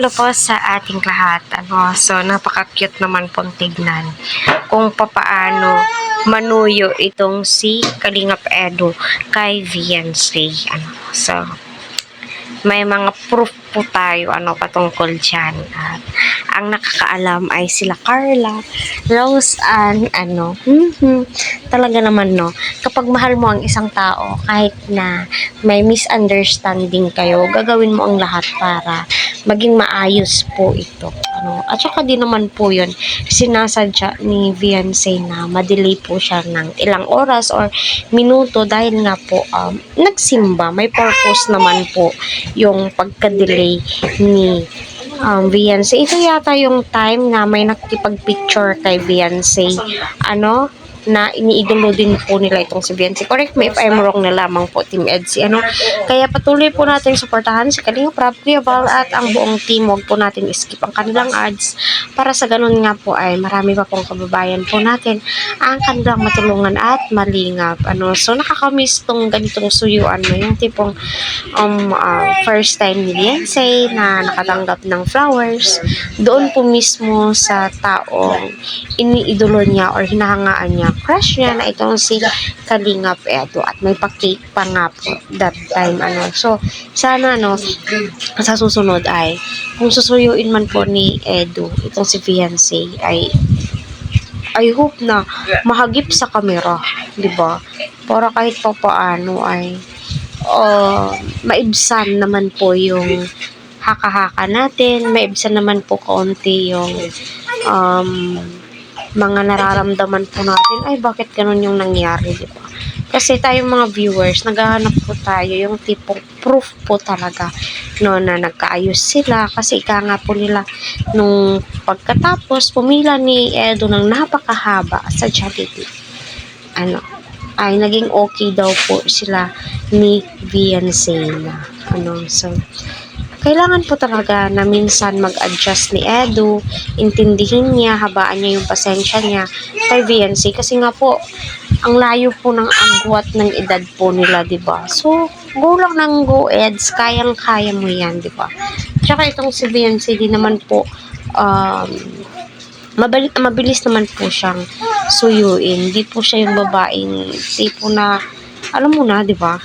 hello po sa ating lahat. So napaka-cute naman pong tignan kung papaano manuyo itong si Kalingap Edu kay Viancy. So may mga proof po tayo patungkol dyan. At ang nakakaalam ay sila Carla, Rose, and talaga naman kapag mahal mo ang isang tao, kahit na may misunderstanding kayo, gagawin mo ang lahat para maging maayos po ito. At saka din naman po yun, sinasadya ni Viancy na madelay po siya ng ilang oras or minuto dahil nga po nagsimba. May purpose naman po yung pagka-delay ni Viancy. Ito yata yung time na may nakikipag-picture kay Viancy. Na iniidolo din po nila itong si Viancy. Correct me if I'm wrong na lamang po, Team Edsy. Kaya patuloy po natin suportahan si Kalingap Rob, Kuya Val, at ang buong team. Huwag po natin skip ang kanilang ads para sa ganun nga po ay marami pa pong kababayan po natin ang kanilang matulungan at malingap. So nakakamiss tong ganitong suyuan mo, yung tipong first time ni Viancy na nakatanggap ng flowers doon po mismo sa taong iniidolo niya or hinahangaan niya, crush niya na itong si Kalingap Edu, at may pa-cake pa nga po that time. So sana sa susunod ay kung susuyuin man po ni Edu itong si Viancy ay I hope na mahagip sa kamera, di ba? Para kahit pa paano ay maibsan naman po yung haka-haka natin, maibsan naman po kaunti yung mga nararamdaman po natin, ay bakit ganun yung nangyari, di ba? Kasi tayong mga viewers, naghahanap po tayo yung tipong proof po talaga na nagkaayos sila, kasi ika nga po nila nung pagkatapos pumila ni Edu ng napakahaba sa Jollibee, ay naging okay daw po sila ni Viancy na so kailangan po talaga na minsan mag-adjust ni Edu, intindihin niya, habaan niya yung pasensya niya kay Viancy, kasi nga po ang layo po ng agwat ng edad po nila, di ba? So go lang ng go, Eds, kayang-kaya mo yan, di ba? Tsaka itong si Viancy din naman po mabilis naman po siyang suyuin. Di po siya yung babaeng tipo na alam mo na, di ba?